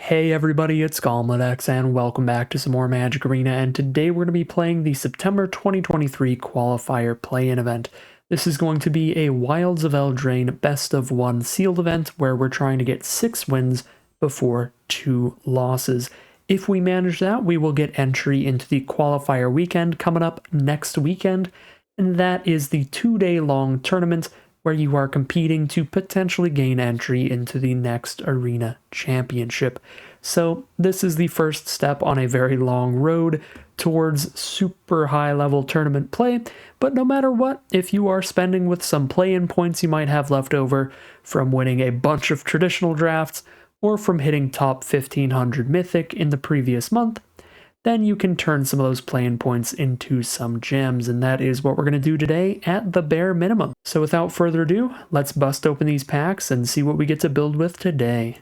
Hey everybody, it's GauntletX and welcome back to some more Magic Arena, and today we're going to be playing the September 2023 Qualifier play-in event. This is going to be a Wilds of Eldraine best of one sealed event where we're trying to get 6 wins before 2 losses. If we manage that, we will get entry into the Qualifier weekend coming up next weekend, and that is the 2-day long tournament where you are competing to potentially gain entry into the next Arena Championship. So this is the first step on a very long road towards super high level tournament play, but no matter what, if you are spending with some play-in points you might have left over from winning a bunch of traditional drafts or from hitting top 1500 Mythic in the previous month, then you can turn some of those play-in points into some gems, and that is what we're going to do today at the bare minimum. So without further ado, let's bust open these packs and see what we get to build with today.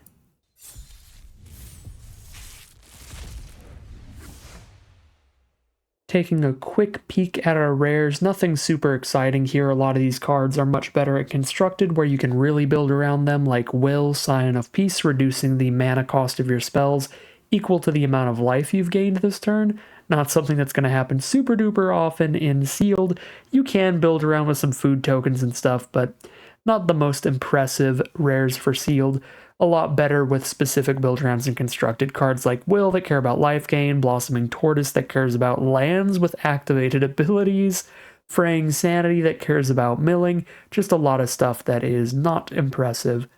Taking a quick peek at our rares, nothing super exciting here. A lot of these cards are much better at constructed where you can really build around them, like Will, Scion of Peace, reducing the mana cost of your spells equal to the amount of life you've gained this turn. Not something that's going to happen super duper often in sealed. You can build around with some food tokens and stuff, but not the most impressive rares for sealed. A lot better with specific build rounds and constructed cards like Will that care about life gain, Blossoming Tortoise that cares about lands with activated abilities, Fraying Sanity that cares about milling, just a lot of stuff that is not impressive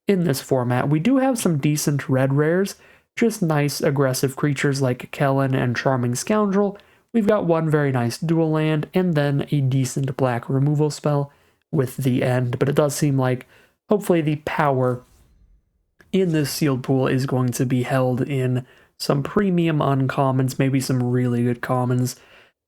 in this format. We do have some decent red rares, just nice aggressive creatures like Kellen and Charming Scoundrel. We've got one very nice dual land and then a decent black removal spell with the end, but it does seem like hopefully the power in this sealed pool is going to be held in some premium uncommons, maybe some really good commons.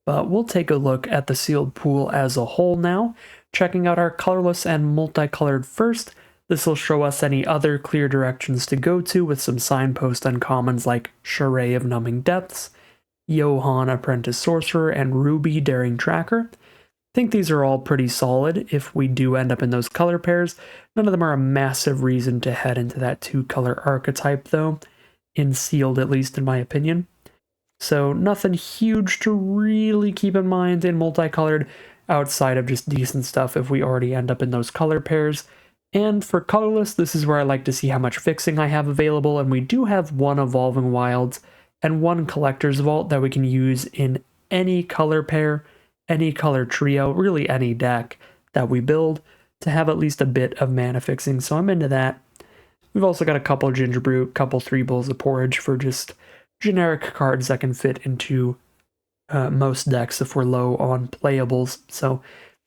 But we'll take a look at the sealed pool as a whole now, checking out our colorless and multicolored first. This will show us any other clear directions to go to with some signpost uncommons like Charade of Numbing Depths, Johann Apprentice Sorcerer, and Ruby Daring Tracker. I think these are all pretty solid if we do end up in those color pairs. None of them are a massive reason to head into that 2-color archetype though, in sealed at least in my opinion. So nothing huge to really keep in mind in multicolored outside of just decent stuff if we already end up in those color pairs. And for colorless, this is where I like to see how much fixing I have available, and we do have one Evolving Wilds and one Collector's Vault that we can use in any color pair, any color trio, really any deck that we build to have at least a bit of mana fixing, so I'm into that. We've also got a couple Gingerbrew, couple 3 Bowls of Porridge for just generic cards that can fit into most decks if we're low on playables, so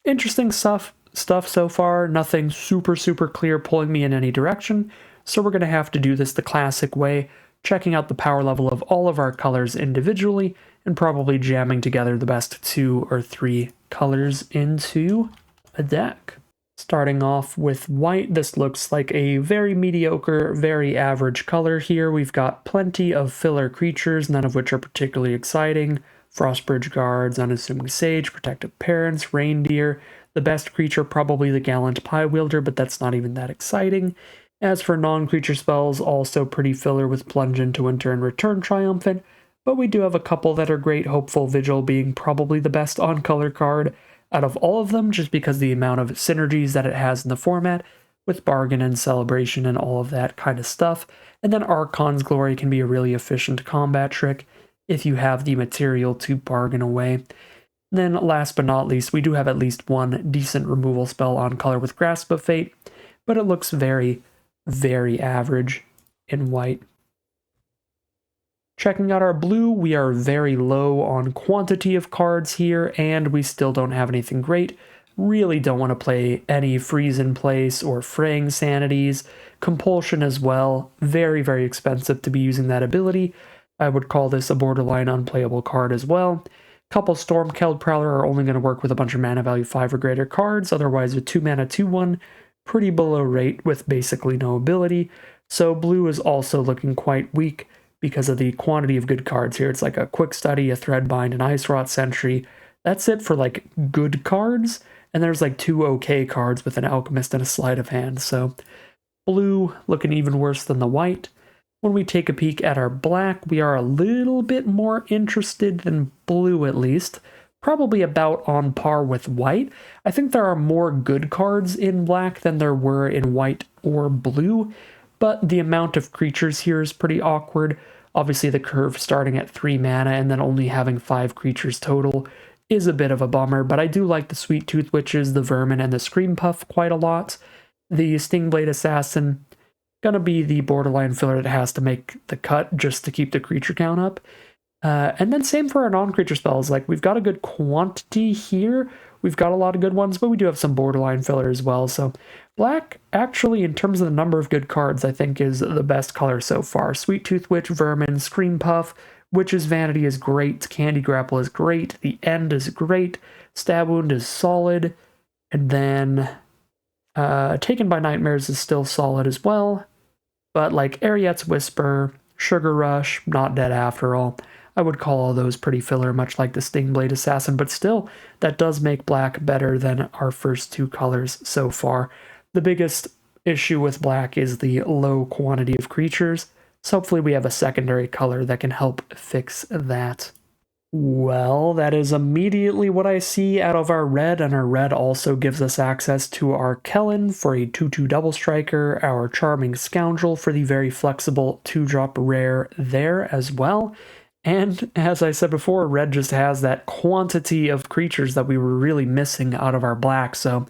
interesting stuff so far. Nothing super clear pulling me in any direction, so we're going to have to do this the classic way, checking out the power level of all of our colors individually and probably jamming together the best 2 or 3 colors into a deck. Starting off with white, this looks like a very mediocre, very average color here. We've got plenty of filler creatures, none of which are particularly exciting. Frostbridge Guards, Unassuming Sage, Protective Parents, Reindeer. The best creature probably the Gallant Pie Wielder, but that's not even that exciting. As for non-creature spells, also pretty filler with Plunge into Winter and Return Triumphant, but we do have a couple that are great, Hopeful Vigil being probably the best on-color card out of all of them, just because the amount of synergies that it has in the format, with Bargain and Celebration and all of that kind of stuff. And then Archon's Glory can be a really efficient combat trick if you have the material to bargain away. Then last but not least, we do have at least one decent removal spell on color with Grasp of Fate, but it looks very average in white. Checking out our blue, we are very low on quantity of cards here, and we still don't have anything great. Really don't want to play any Freeze in Place or Fraying Sanities. Compulsion as well, very expensive to be using that ability. I would call this a borderline unplayable card as well. Couple Stormkeld Prowler are only going to work with a bunch of mana value 5 or greater cards, otherwise a 2 mana 2/1, pretty below rate with basically no ability. So blue is also looking quite weak because of the quantity of good cards here. It's like a Quick Study, a Threadbind, an Ice Rot Sentry. That's it for like good cards, and there's like 2 okay cards with an Alchemist and a Sleight of Hand. So blue looking even worse than the white. When we take a peek at our black, we are a little bit more interested than blue at least. Probably about on par with white. I think there are more good cards in black than there were in white or blue, but the amount of creatures here is pretty awkward. Obviously the curve starting at 3 mana and then only having 5 creatures total is a bit of a bummer, but I do like the Sweet Tooth Witches, the Vermin, and the Scream Puff quite a lot. The Stingblade Assassin, gonna be the borderline filler that has to make the cut just to keep the creature count up. And then same for our non-creature spells. Like, we've got a good quantity here. We've got a lot of good ones, but we do have some borderline filler as well. So black, actually, in terms of the number of good cards, I think is the best color so far. Sweet Tooth Witch, Vermin, Scream Puff, Witch's Vanity is great, Candy Grapple is great, The End is great, Stab Wound is solid, and then Taken by Nightmares is still solid as well. But like Ariette's Whisper, Sugar Rush, not dead after all. I would call all those pretty filler, much like the Stingblade Assassin, but still, that does make black better than our first two colors so far. The biggest issue with black is the low quantity of creatures, so hopefully we have a secondary color that can help fix that. Well, that is immediately what I see out of our red, and our red also gives us access to our Kellen for a 2/2 double striker, our Charming Scoundrel for the very flexible 2-drop rare there as well. And as I said before, red just has that quantity of creatures that we were really missing out of our black, so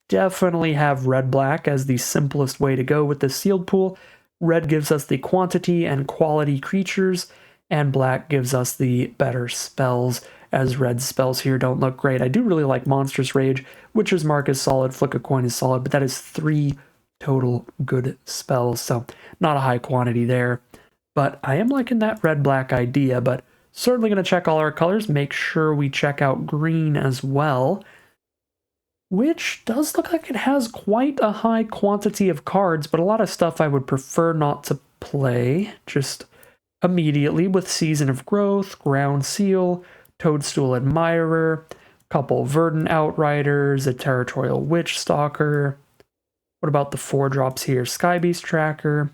definitely have red-black as the simplest way to go with the sealed pool. Red gives us the quantity and quality creatures, and black gives us the better spells, as red spells here don't look great. I do really like Monstrous Rage, Witcher's Mark is solid, Flick a Coin is solid, but that is 3 total good spells, so not a high quantity there. But I am liking that red-black idea, but certainly going to check all our colors, make sure we check out green as well, which does look like it has quite a high quantity of cards, but a lot of stuff I would prefer not to play just immediately, with Season of Growth, Ground Seal, Toadstool Admirer, couple Verdant Outriders, a Territorial Witch Stalker. What about the 4-drops here? Skybeast Tracker.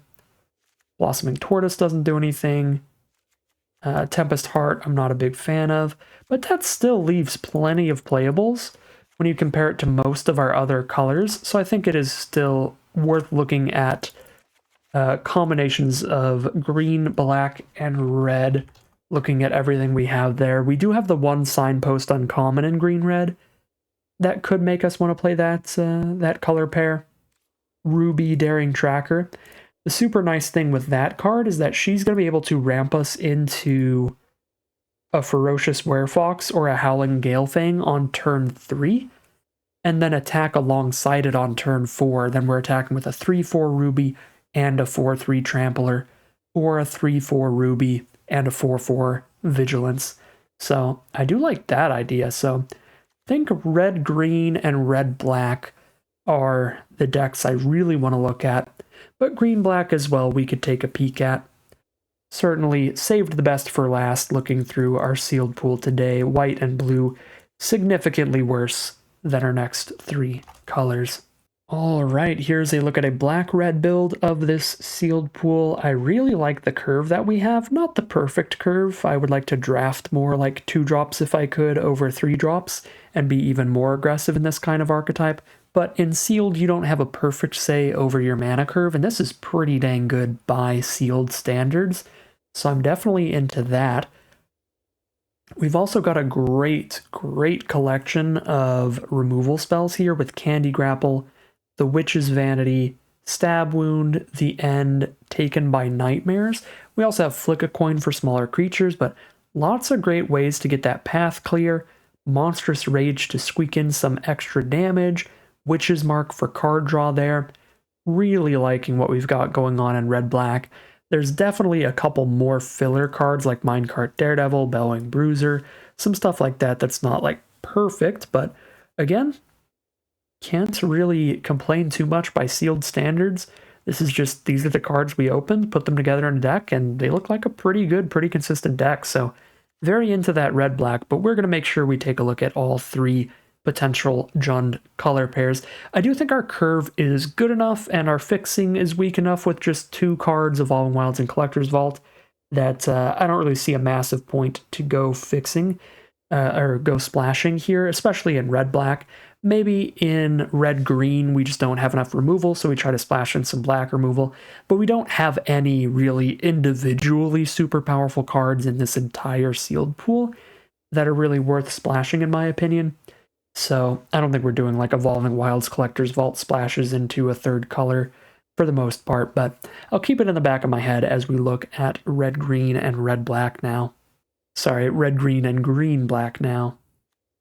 Blossoming Tortoise doesn't do anything. Tempest Heart, I'm not a big fan of, but that still leaves plenty of playables when you compare it to most of our other colors, so I think it is still worth looking at combinations of green, black, and red, looking at everything we have there. We do have the one Signpost uncommon in green-red. That could make us want to play that color pair. Ruby Daring Tracker. The super nice thing with that card is that she's going to be able to ramp us into a Ferocious Werefox or a Howling Galefang on turn 3, and then attack alongside it on turn 4. Then we're attacking with a 3/4 Ruby and a 4/3 Trampler, or a 3/4 Ruby and a 4/4 Vigilance. So I do like that idea. So I think red-green and red-black are the decks I really want to look at. But green-black as well we could take a peek at. Certainly saved the best for last looking through our sealed pool today. White and blue significantly worse than our next 3 colors. Alright, here's a look at a black-red build of this sealed pool. I really like the curve that we have. Not the perfect curve. I would like to draft more like 2-drops if I could over 3-drops and be even more aggressive in this kind of archetype. But in sealed, you don't have a perfect say over your mana curve, and this is pretty dang good by sealed standards. So I'm definitely into that. We've also got a great collection of removal spells here with Candy Grapple, the Witch's Vanity, Stab Wound, The End, Taken by Nightmares. We also have Flick a Coin for smaller creatures, but lots of great ways to get that path clear. Monstrous Rage to squeak in some extra damage. Witch's Mark for card draw there. Really liking what we've got going on in red-black. There's definitely a couple more filler cards like Minecart Daredevil, Bellowing Bruiser, some stuff like that that's not like perfect, but again, can't really complain too much by sealed standards. This is just, these are the cards we opened, put them together in a deck, and they look like a pretty good, pretty consistent deck, so very into that red-black, but we're going to make sure we take a look at all 3 potential Jund color pairs. I do think our curve is good enough and our fixing is weak enough with just 2 cards, Evolving Wilds and Collector's Vault, that I don't really see a massive point to go fixing or go splashing here, especially in red-black. Maybe in red-green, we just don't have enough removal, so we try to splash in some black removal. But we don't have any really individually super powerful cards in this entire sealed pool that are really worth splashing, in my opinion. So I don't think we're doing like Evolving Wilds Collector's Vault splashes into a third color for the most part, but I'll keep it in the back of my head as we look at red-green and red-black now. Sorry, red-green and green-black now.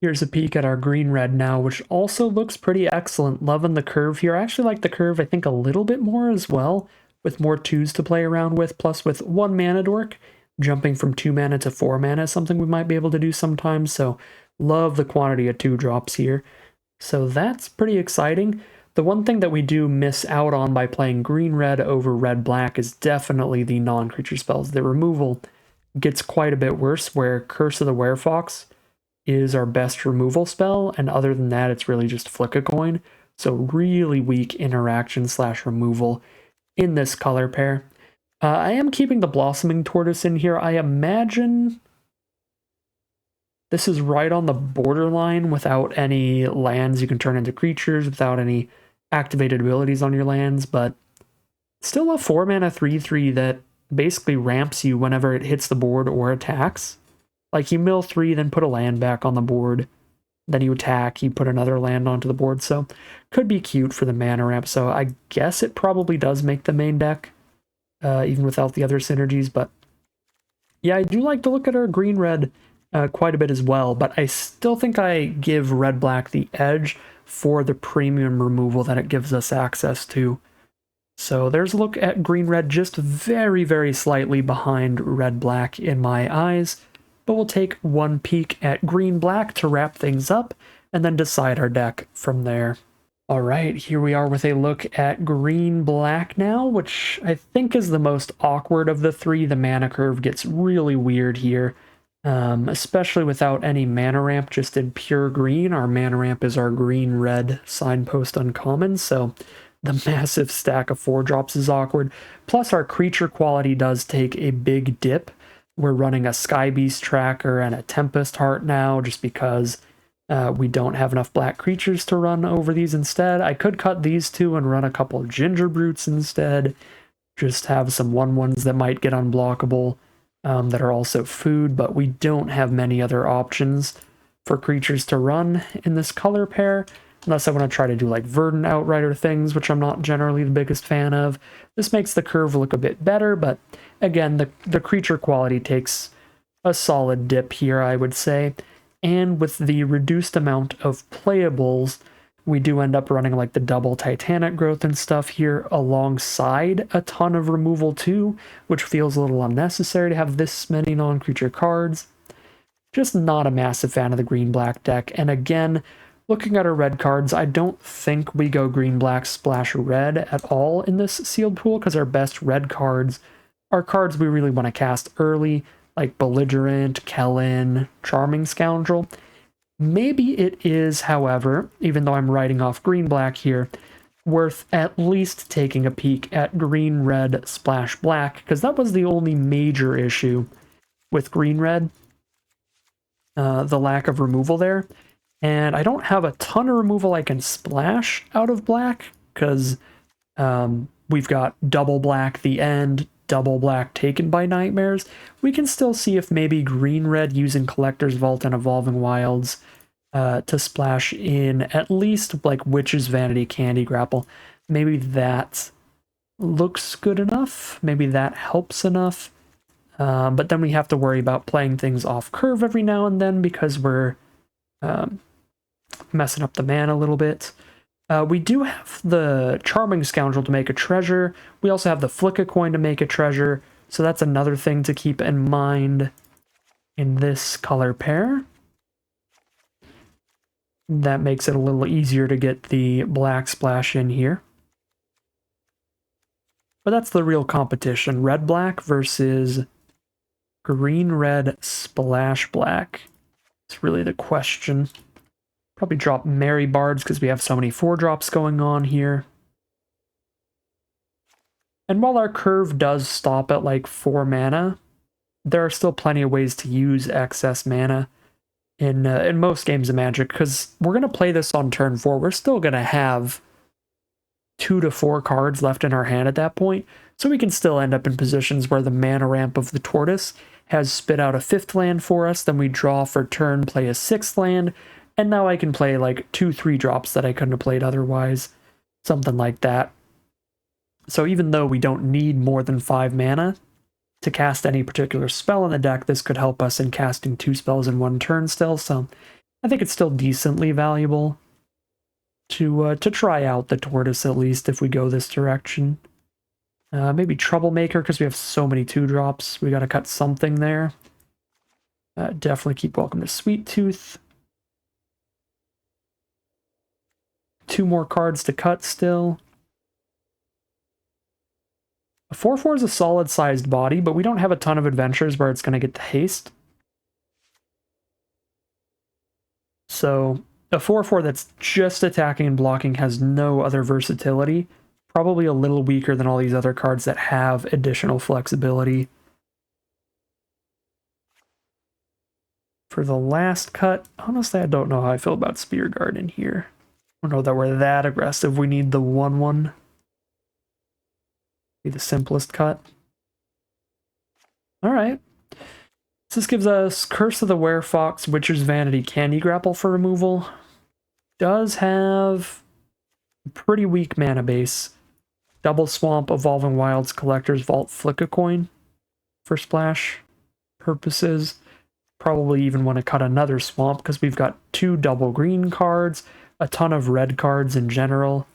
Here's a peek at our green-red now, which also looks pretty excellent. Loving the curve here. I actually like the curve, I think, a little bit more as well, with more 2s to play around with, plus with 1 mana dork, jumping from 2 mana to 4 mana is something we might be able to do sometimes, so love the quantity of 2 drops here. So that's pretty exciting. The one thing that we do miss out on by playing green-red over red-black is definitely the non-creature spells. The removal gets quite a bit worse, where Curse of the Werefox is our best removal spell, and other than that, it's really just Flick a Coin. So really weak interaction / removal in this color pair. I am keeping the Blossoming Tortoise in here. I imagine this is right on the borderline without any lands you can turn into creatures, without any activated abilities on your lands, but still a 4 mana 3/3 that basically ramps you whenever it hits the board or attacks. Like, you mill 3, then put a land back on the board, then you attack, you put another land onto the board, so could be cute for the mana ramp, so I guess it probably does make the main deck, even without the other synergies, but yeah, I do like to look at our green-red quite a bit as well, but I still think I give red-black the edge for the premium removal that it gives us access to. So there's a look at green-red, just very, very slightly behind red-black in my eyes. But we'll take one peek at green-black to wrap things up, and then decide our deck from there. Alright, here we are with a look at green-black now, which I think is the most awkward of the 3. The mana curve gets really weird here, especially without any mana ramp, just in pure green. Our mana ramp is our green-red Signpost Uncommon, so the massive stack of 4-drops is awkward. Plus our creature quality does take a big dip. We're running a Sky Beast Tracker and a Tempest Heart now, just because we don't have enough black creatures to run over these instead. I could cut these 2 and run a couple of Ginger Brutes instead. Just have some 1/1s that might get unblockable that are also food, but we don't have many other options for creatures to run in this color pair. Unless I want to try to do like Verdant Outrider things, which I'm not generally the biggest fan of. This makes the curve look a bit better, but again, the creature quality takes a solid dip here, I would say. And with the reduced amount of playables, we do end up running like the double Titanic Growth and stuff here alongside a ton of removal too, which feels a little unnecessary to have this many non-creature cards. Just not a massive fan of the green-black deck, and again, looking at our red cards, I don't think we go green-black splash red at all in this sealed pool, because our best red cards are cards we really want to cast early, like Belligerent, Kellen, Charming Scoundrel. Maybe it is, however, even though I'm writing off green-black here, worth at least taking a peek at green-red splash black, because that was the only major issue with green-red, the lack of removal there. And I don't have a ton of removal I can splash out of black, because we've got double black the end, double black taken by nightmares. We can still see if maybe green-red using Collector's Vault and Evolving Wilds to splash in at least like Witch's Vanity Candy Grapple. Maybe that looks good enough. Maybe that helps enough. But then we have to worry about playing things off curve every now and then, because we're messing up the mana a little bit. We do have the Charming Scoundrel to make a treasure. We also have the Flick a Coin to make a treasure, so that's another thing to keep in mind in this color pair. That makes it a little easier to get the black splash in here. But that's the real competition. Red-black versus green-red splash black. It's really the question. Probably drop Merry Bards because we have so many 4-drops going on here. And while our curve does stop at like 4 mana, there are still plenty of ways to use excess mana in most games of Magic, because we're going to play this on turn 4. We're still going to have 2 to 4 cards left in our hand at that point, so we can still end up in positions where the mana ramp of the Tortoise has spit out a 5th land for us, then we draw for turn, play a 6th land, and now I can play like 2 3-drops that I couldn't have played otherwise. Something like that. So even though we don't need more than 5 mana to cast any particular spell in the deck, this could help us in casting 2 spells in 1 turn still, so I think it's still decently valuable to try out the Tortoise, at least, if we go this direction. Maybe Troublemaker, because we have so many 2-drops. We gotta cut something there. Definitely keep Welcome to Sweet Tooth. 2 more cards to cut still. A 4/4 is a solid-sized body, but we don't have a ton of adventures where it's going to get the haste. So a 4/4 that's just attacking and blocking has no other versatility. Probably a little weaker than all these other cards that have additional flexibility. For the last cut, honestly, I don't know how I feel about Spear Guard in here. I don't know that we're that aggressive. We need the 1/1. Be the simplest cut. Alright. So this gives us Curse of the Werefox, Witcher's Vanity, Candy Grapple for removal. Does have a pretty weak mana base. Double Swamp, Evolving Wilds, Collector's Vault, Flick a Coin for splash purposes. Probably even want to cut another swamp because we've got 2 double green cards, a ton of red cards in general.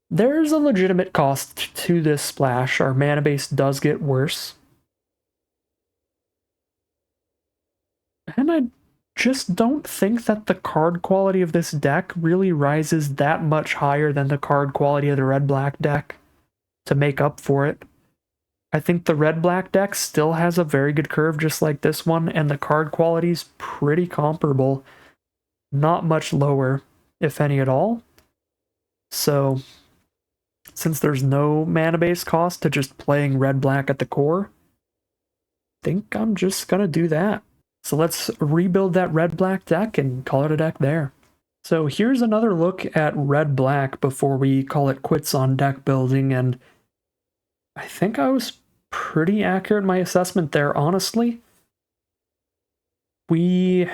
There's a legitimate cost to this splash. Our mana base does get worse. And I just don't think that the card quality of this deck really rises that much higher than the card quality of the red-black deck to make up for it. I think the red-black deck still has a very good curve just like this one, and the card quality's pretty comparable. Not much lower, if any at all. So since there's no mana base cost to just playing red-black at the core, I think I'm just gonna do that. So let's rebuild that red-black deck and call it a deck there. So here's another look at red-black before we call it quits on deck building, and I think I was pretty accurate in my assessment there, honestly. We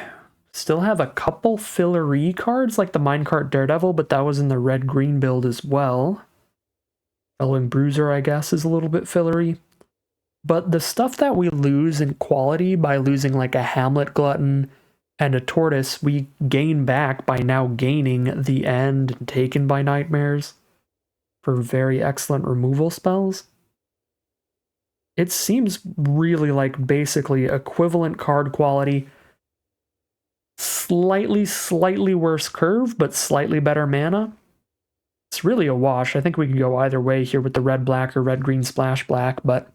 still have a couple fillery cards, like the Minecart Daredevil, but that was in the red-green build as well. Bellowing Bruiser, I guess, is a little bit fillery. But the stuff that we lose in quality by losing like a Hamlet Glutton and a Tortoise, we gain back by now gaining the End and Taken by Nightmares for very excellent removal spells. It seems really like basically equivalent card quality, slightly worse curve, but slightly better mana. It's really a wash. I think we could go either way here with the red-black or red-green splash black, but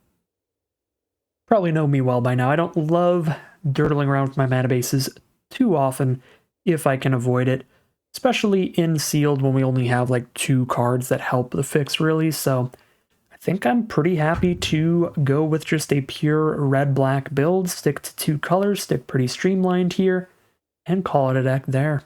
probably know me well by now. I don't love dirtling around with my mana bases too often if I can avoid it, especially in sealed when we only have like 2 cards that help the fix really, so I think I'm pretty happy to go with just a pure red-black build, stick to 2 colors, stick pretty streamlined here, and call it a deck there.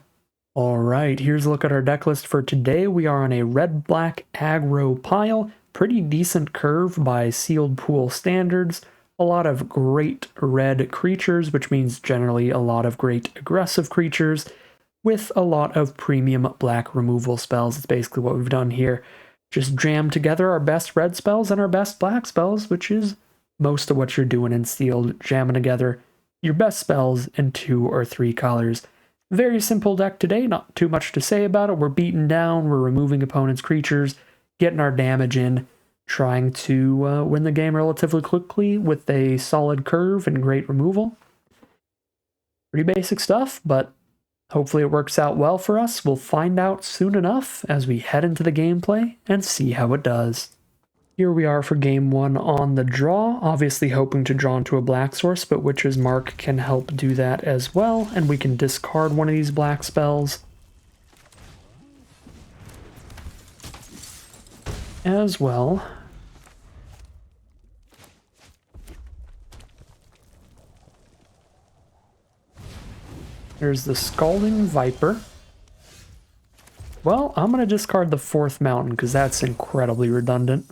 Alright, here's a look at our deck list for today. We are on a red-black aggro pile, pretty decent curve by sealed pool standards, a lot of great red creatures, which means generally a lot of great aggressive creatures, with a lot of premium black removal spells. It's basically what we've done here. Just jam together our best red spells and our best black spells, which is most of what you're doing in sealed, jamming together your best spells in 2 or 3 colors. Very simple deck today, not too much to say about it. We're beating down, we're removing opponents' creatures, getting our damage in, trying to win the game relatively quickly with a solid curve and great removal. Pretty basic stuff, but hopefully it works out well for us. We'll find out soon enough as we head into the gameplay and see how it does. Here we are for game 1 on the draw, obviously hoping to draw into a black source, but Witch's Mark can help do that as well, and we can discard one of these black spells as well. There's the Scalding Viper. Well, I'm going to discard the 4th mountain because that's incredibly redundant.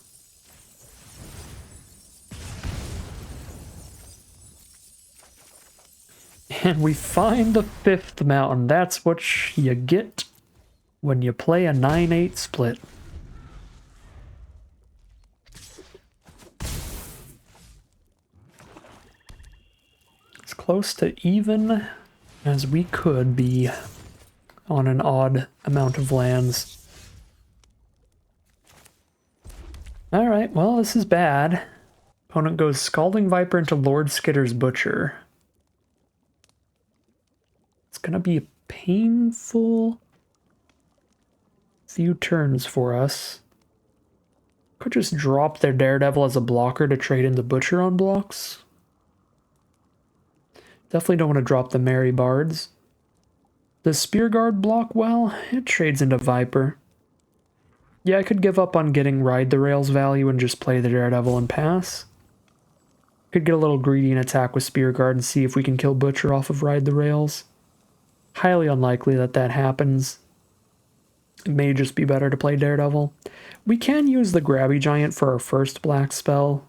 And we find the 5th mountain. That's what you get when you play a 9-8 split. As close to even as we could be on an odd amount of lands. Alright, well, this is bad. Opponent goes Scalding Viper into Lord Skitter's Butcher. It's gonna be a painful few turns for us. Could just drop their Daredevil as a blocker to trade into Butcher on blocks. Definitely don't want to drop the Merry Bards. Does Spear Guard block well? It trades into Viper. Yeah, I could give up on getting Ride the Rails value and just play the Daredevil and pass. Could get a little greedy and attack with Spear Guard and see if we can kill Butcher off of Ride the Rails. Highly unlikely that that happens. It may just be better to play Daredevil. We can use the Grabby Giant for our first black spell.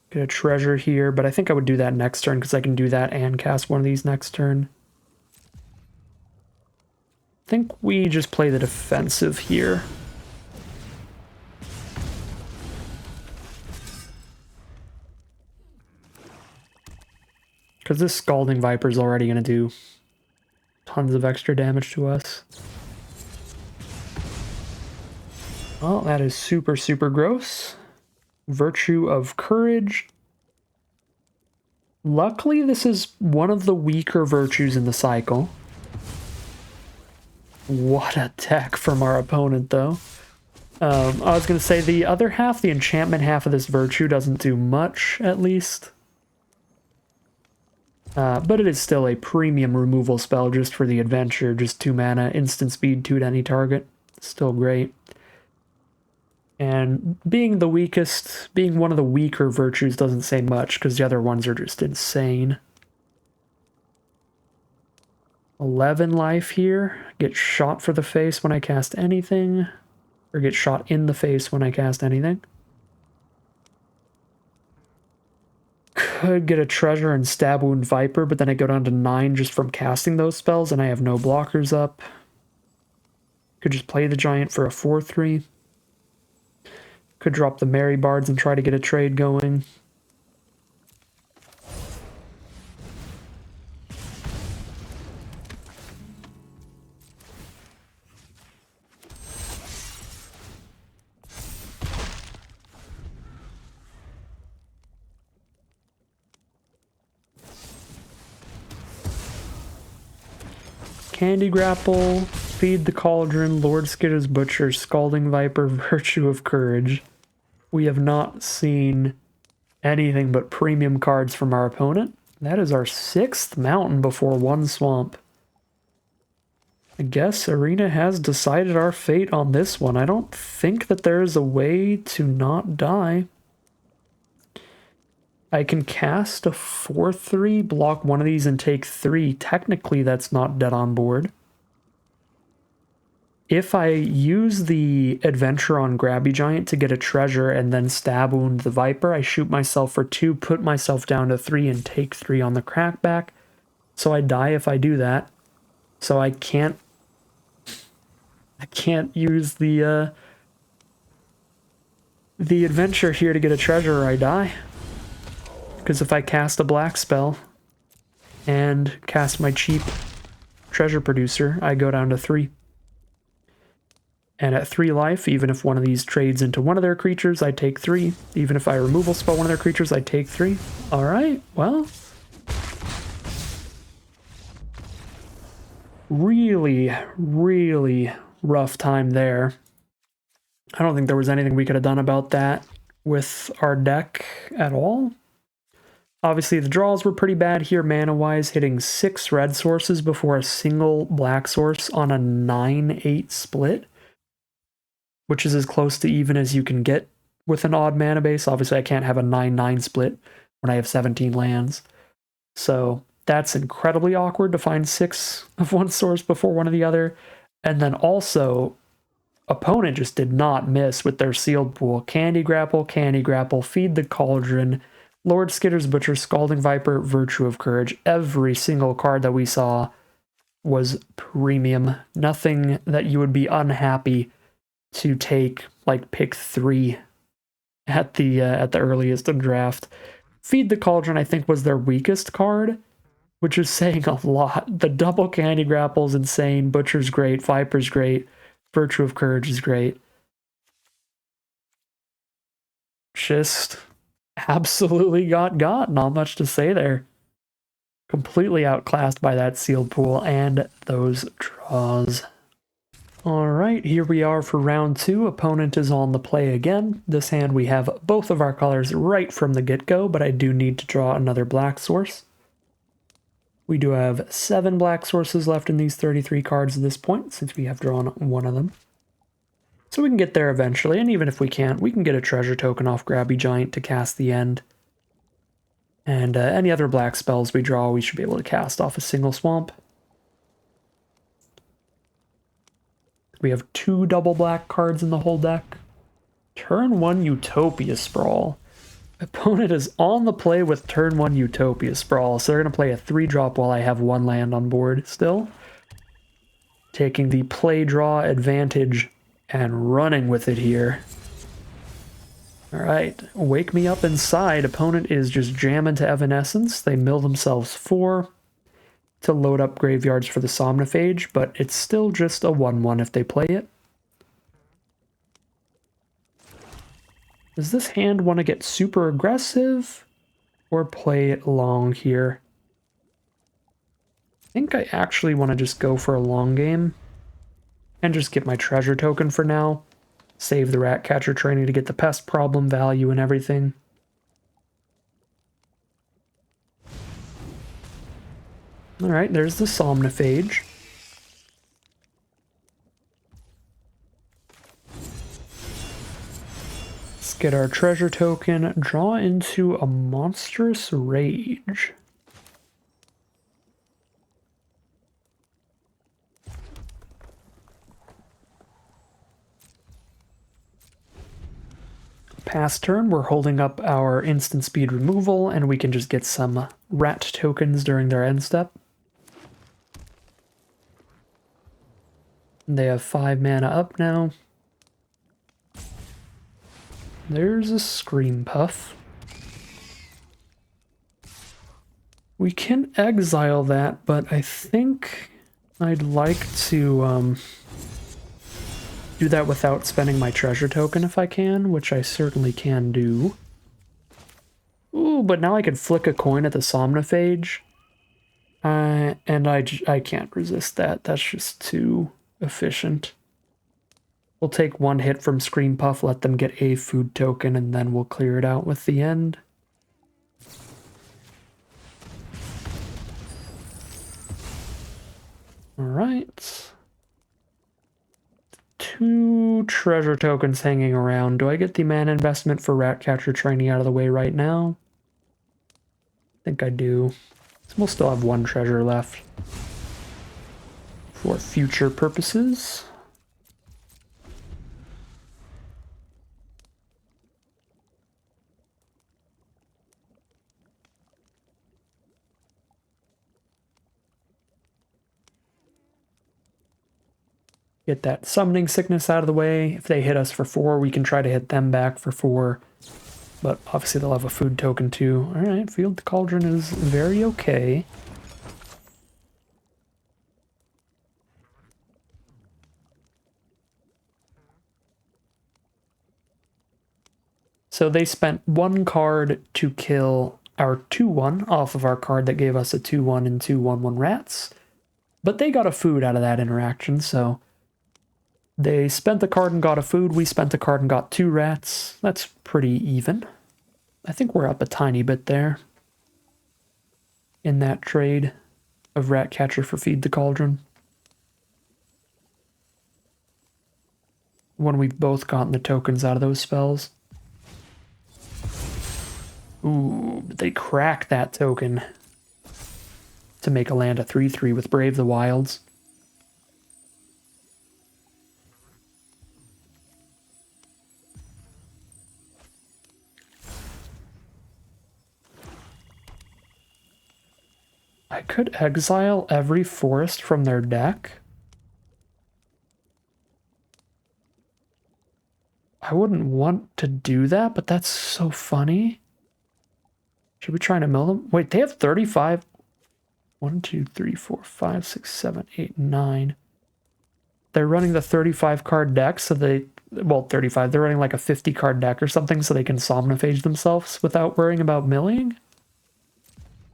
Get a treasure here, but I think I would do that next turn because I can do that and cast one of these next turn. I think we just play the defensive here. Because this Scalding Viper is already going to do tons of extra damage to us. Well, that is super, super gross. Virtue of Courage. Luckily, this is one of the weaker virtues in the cycle. What a tech from our opponent, though. I was going to say the other half, the enchantment half of this virtue, doesn't do much, at least. But it is still a premium removal spell just for the adventure. Just 2 mana, instant speed, 2 to any target. Still great. And being the weakest, being one of the weaker virtues doesn't say much because the other ones are just insane. 11 life here. Get shot for the face when I cast anything. Or get shot in the face when I cast anything. Could get a treasure and Stab Wound Viper, but then I go down to 9 just from casting those spells and I have no blockers up. Could just play the giant for a 4/3. Could drop the Merry Bards and try to get a trade going. Candy Grapple, Feed the Cauldron, Lord Skitter's Butcher, Scalding Viper, Virtue of Courage. We have not seen anything but premium cards from our opponent. That is our 6th mountain before 1 swamp. I guess Arena has decided our fate on this one. I don't think that there is a way to not die. I can cast a 4/3, block one of these and take 3. Technically, that's not dead on board. If I use the Adventure on Grabby Giant to get a treasure and then Stab Wound the Viper, I shoot myself for 2, put myself down to 3, and take 3 on the Crackback. So I die if I do that. So I can't use the Adventure here to get a treasure or I die. Because if I cast a black spell and cast my cheap treasure producer, I go down to 3. And at 3 life, even if one of these trades into one of their creatures, I take 3. Even if I removal spell one of their creatures, I take 3. Alright, well. Really, really rough time there. I don't think there was anything we could have done about that with our deck at all. Obviously, the draws were pretty bad here mana-wise, hitting 6 red sources before a single black source on a 9-8 split, which is as close to even as you can get with an odd mana base. Obviously, I can't have a 9-9 split when I have 17 lands. So that's incredibly awkward to find 6 of one source before one of the other. And then also, opponent just did not miss with their sealed pool. Candy Grapple, Feed the Cauldron, Lord Skitter's Butcher, Scalding Viper, Virtue of Courage. Every single card that we saw was premium. Nothing that you would be unhappy to take, like pick 3 at the earliest in draft. Feed the Cauldron, I think, was their weakest card, which is saying a lot. The double Candy Grapple is insane. Butcher's great. Viper's great. Virtue of Courage is great. Just absolutely got. Not much to say there. Completely outclassed by that sealed pool and those draws. Alright, here we are for round 2. Opponent is on the play again. This hand we have both of our colors right from the get-go, but I do need to draw another black source. We do have 7 black sources left in these 33 cards at this point, since we have drawn one of them. So we can get there eventually, and even if we can't, we can get a treasure token off Grabby Giant to cast the end. And any other black spells we draw, we should be able to cast off a single swamp. We have 2 double black cards in the whole deck. Turn 1 Utopia Sprawl. Opponent is on the play with turn 1 Utopia Sprawl, so they're going to play a 3-drop while I have 1 land on board still. Taking the play draw advantage and running with it here. Alright, Wake Me Up Inside. Opponent is just jamming to Evanescence. They mill themselves 4 to load up graveyards for the Somnophage, but it's still just a 1-1 if they play it. Does this hand want to get super aggressive or play it long here? I think I actually want to just go for a long game and just get my treasure token for now. Save the Ratcatcher training to get the pest problem value and everything. Alright, there's the Somnophage. Let's get our treasure token, draw into a Monstrous Rage. Past turn, we're holding up our instant speed removal, and we can just get some rat tokens during their end step. They have 5 mana up now. There's a Scream Puff. We can exile that, but I think I'd like to do that without spending my treasure token if I can, which I certainly can do. Ooh, but now I could flick a coin at the Somnophage. And I can't resist that. That's just too efficient. We'll take 1 hit from Scream Puff, let them get a food token, and then we'll clear it out with the end. Alright. 2 treasure tokens hanging around. Do I get the mana investment for Ratcatcher training out of the way right now? I think I do. So we'll still have 1 treasure left for future purposes. Get that Summoning Sickness out of the way. If they hit us for 4, we can try to hit them back for 4. But obviously they'll have a food token too. Alright, Field the Cauldron is very okay. So they spent 1 card to kill our 2-1 off of our card that gave us a 2-1 and 2 1-1 rats. But they got a food out of that interaction, so They spent a card and got a food. We spent a card and got 2 rats. That's pretty even. I think we're up a tiny bit there in that trade of Rat Catcher for Feed the Cauldron. When we've both gotten the tokens out of those spells. Ooh, but they crack that token to make a land a 3/3 with Brave the Wilds. I could exile every forest from their deck. I wouldn't want to do that, but that's so funny. Should we try to mill them? Wait, they have 35. 1, 2, 3, 4, 5, 6, 7, 8, 9. They're running the 35 card deck, so they, well, 35. They're running like a 50 card deck or something, so they can somnophage themselves without worrying about milling.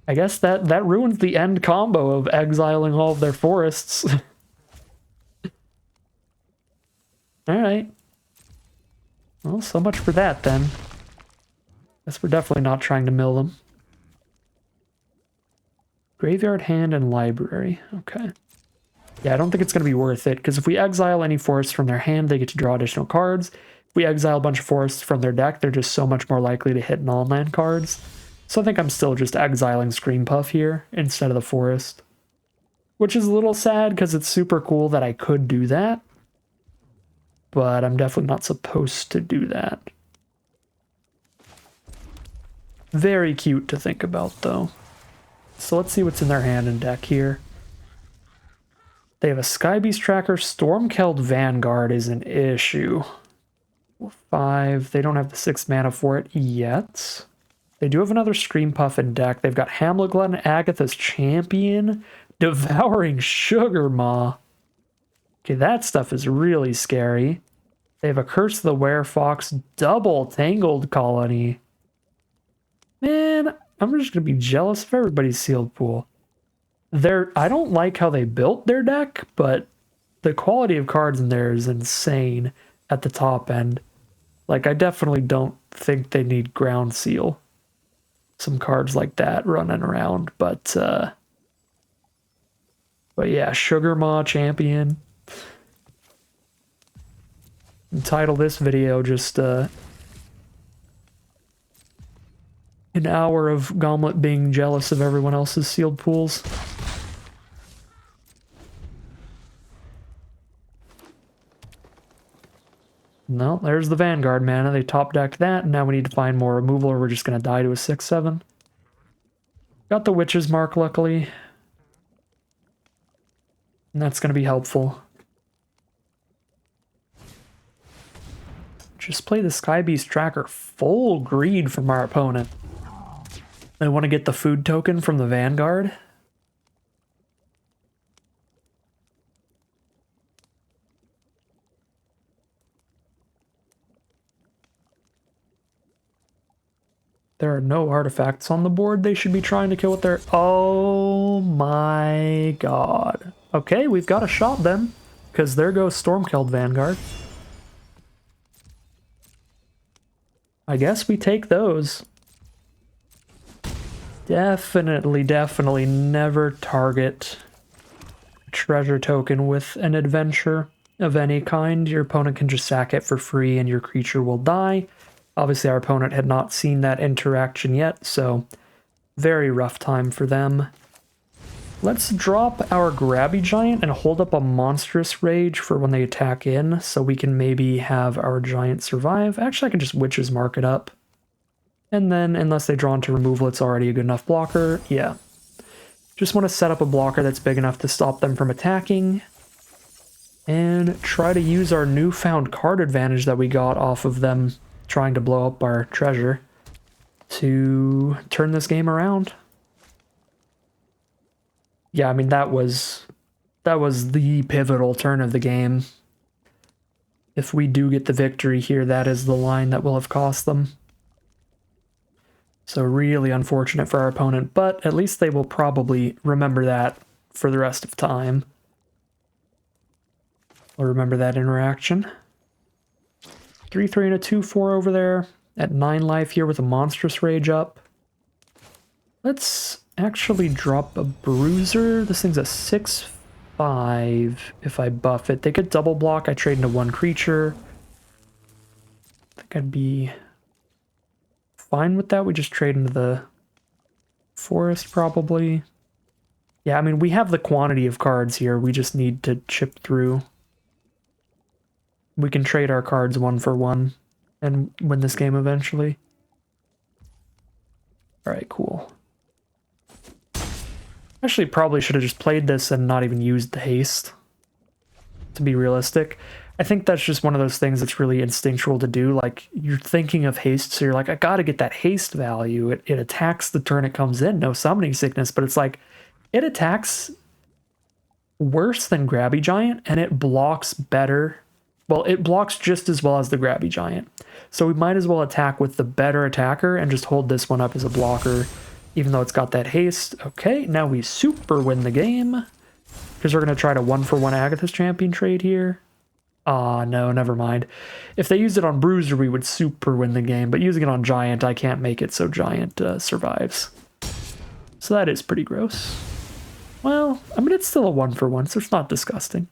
I guess that ruins the end combo of exiling all of their forests. Alright. Well, so much for that then. Guess we're definitely not trying to mill them. Graveyard, hand, and library. Okay. Yeah, I don't think it's going to be worth it, because if we exile any forests from their hand, they get to draw additional cards. If we exile a bunch of forests from their deck, they're just so much more likely to hit non-land cards. So I think I'm still just exiling Scream Puff here instead of the forest. Which is a little sad because it's super cool that I could do that. But I'm definitely not supposed to do that. Very cute to think about though. So let's see what's in their hand and deck here. They have a Skybeast Tracker. Stormkeld Vanguard is an issue. 5. They don't have the 6 mana for it yet. They do have another Scream Puff in deck. They've got Hamlet Agatha's Champion, Devouring Sugar Maw. Okay, that stuff is really scary. They have a Curse of the Werefox, double Tangled Colony. Man, I'm just going to be jealous of everybody's sealed pool. I don't like how they built their deck, but the quality of cards in there is insane at the top end. Like, I definitely don't think they need Ground Seal. Some cards like that running around, but yeah, Sugar Maw Champion. Entitle this video just an hour of Gauntlet being jealous of everyone else's sealed pools. No, there's the Vanguard mana. They top decked that, and now we need to find more removal or we're just going to die to a 6/7. Got the Witch's Mark, luckily. And that's going to be helpful. Just play the Skybeast Tracker. Full greed from our opponent. They want to get the food token from the Vanguard. There are no artifacts on the board they should be trying to kill with their... Oh my god. Okay, we've got a shot then. Because there goes Stormkeld Vanguard. I guess we take those. Definitely never target a treasure token with an adventure of any kind. Your opponent can just sack it for free and your creature will die. Obviously, our opponent had not seen that interaction yet, so very rough time for them. Let's drop our Grabby Giant and hold up a Monstrous Rage for when they attack in, so we can maybe have our Giant survive. Actually, I can just Witch's Mark it up. And then, unless they draw into removal, it's already a good enough blocker. Yeah. Just want to set up a blocker that's big enough to stop them from attacking. And try to use our newfound card advantage that we got off of them trying to blow up our treasure to turn this game around. Yeah, I mean, that was the pivotal turn of the game. If we do get the victory here, that is the line that will have cost them. So really unfortunate for our opponent, but at least they will probably remember that for the rest of time. I'll remember that interaction. 3/3 and a 2/4 over there. At 9 life here with a Monstrous Rage up. Let's actually drop a Bruiser. This thing's a 6/5 if I buff it. They could double block. I trade into 1 creature. I think I'd be fine with that. We just trade into the forest probably. Yeah, I mean, we have the quantity of cards here. We just need to chip through. We can trade our cards 1 for 1 and win this game eventually. Alright, cool. Actually, probably should have just played this and not even used the haste, to be realistic. I think that's just one of those things that's really instinctual to do. Like, you're thinking of haste, so you're like, I gotta get that haste value. It attacks the turn it comes in, no summoning sickness, but it's like, it attacks worse than Grabby Giant, and it blocks better. Well, it blocks just as well as the Grabby Giant. So we might as well attack with the better attacker and just hold this one up as a blocker, even though it's got that haste. Okay, now we super win the game. Because we're going to try to 1 for 1 Agatha's Champion trade here. Ah, no, never mind. If they used it on Bruiser, we would super win the game. But using it on Giant, I can't make it so Giant survives. So that is pretty gross. Well, I mean, it's still a 1 for 1, so it's not disgusting.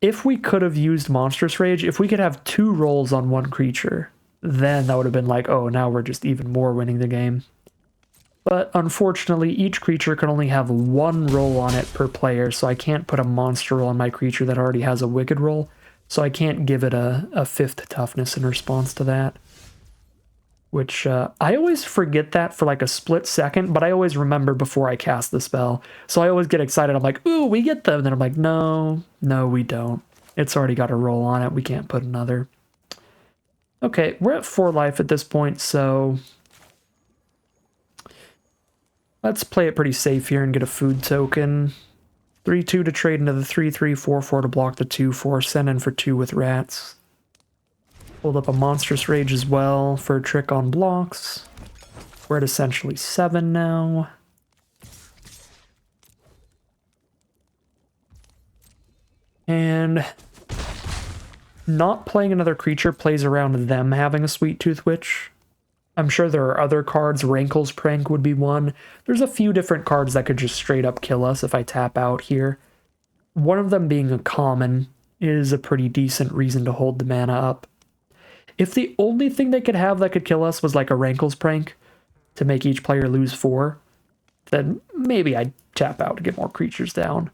If we could have used Monstrous Rage, if we could have 2 rolls on 1 creature, then that would have been like, oh, now we're just even more winning the game. But unfortunately, each creature can only have 1 roll on it per player, so I can't put a monster roll on my creature that already has a Wicked roll, so I can't give it a 5th toughness in response to that. Which, I always forget that for like a split second, but I always remember before I cast the spell. So I always get excited. I'm like, ooh, we get them. And then I'm like, no, we don't. It's already got a roll on it. We can't put another. Okay, we're at 4 life at this point, so let's play it pretty safe here and get a food token. 3/2 to trade into the 3/3, 4/4 to block the 2/4, send in for 2 with rats. Hold up a Monstrous Rage as well for a trick on blocks. We're at essentially 7 now. And not playing another creature plays around them having a Sweet Tooth Witch. I'm sure there are other cards. Rankle's Prank would be one. There's a few different cards that could just straight up kill us if I tap out here. One of them being a common is a pretty decent reason to hold the mana up. If the only thing they could have that could kill us was like a Rankle's Prank to make each player lose 4, then maybe I'd tap out to get more creatures down.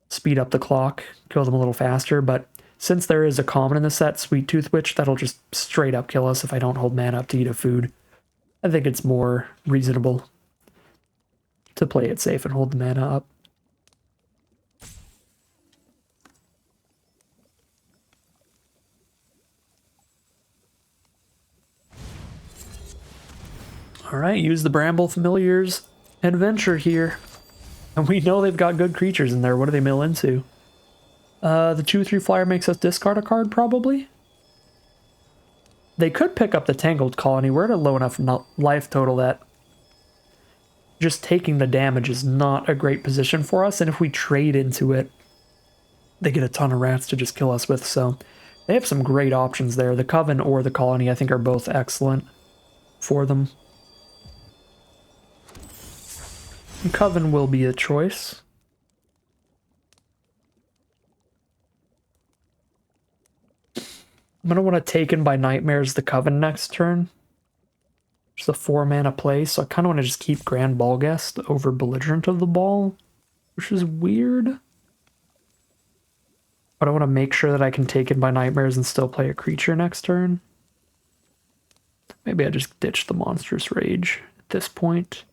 Speed up the clock, kill them a little faster, but since there is a common in the set, Sweet Tooth Witch, that'll just straight up kill us if I don't hold mana up to eat a food. I think it's more reasonable to play it safe and hold the mana up. Alright, use the Bramble Familiar's adventure here. And we know they've got good creatures in there. What do they mill into? The 2/3 flyer makes us discard a card, probably? They could pick up the Tangled Colony. We're at a low enough life total that just taking the damage is not a great position for us. And if we trade into it, they get a ton of rats to just kill us with. So they have some great options there. The Coven or the Colony, I think, are both excellent for them. Coven will be a choice. I'm going to want to Taken by Nightmares the Coven next turn. It's a 4-mana play, so I kind of want to just keep Grand Ballguest over Belligerent of the Ball, which is weird. But I want to make sure that I can Taken by Nightmares and still play a creature next turn. Maybe I just ditch the Monstrous Rage at this point.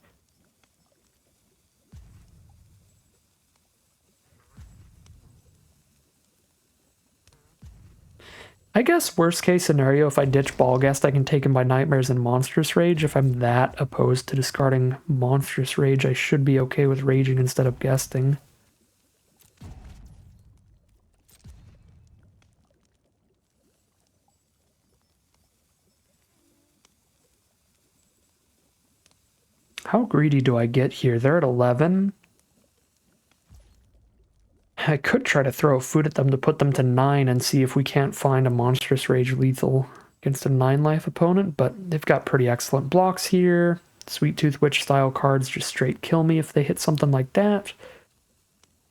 I guess worst case scenario, if I ditch Ballguest, I can take him by Nightmares and Monstrous Rage. If I'm that opposed to discarding Monstrous Rage, I should be okay with Raging instead of Guesting. How greedy do I get here? They're at 11. I could try to throw food at them to put them to 9 and see if we can't find a Monstrous Rage lethal against a 9-life opponent, but they've got pretty excellent blocks here. Sweet Tooth Witch style cards just straight kill me if they hit something like that.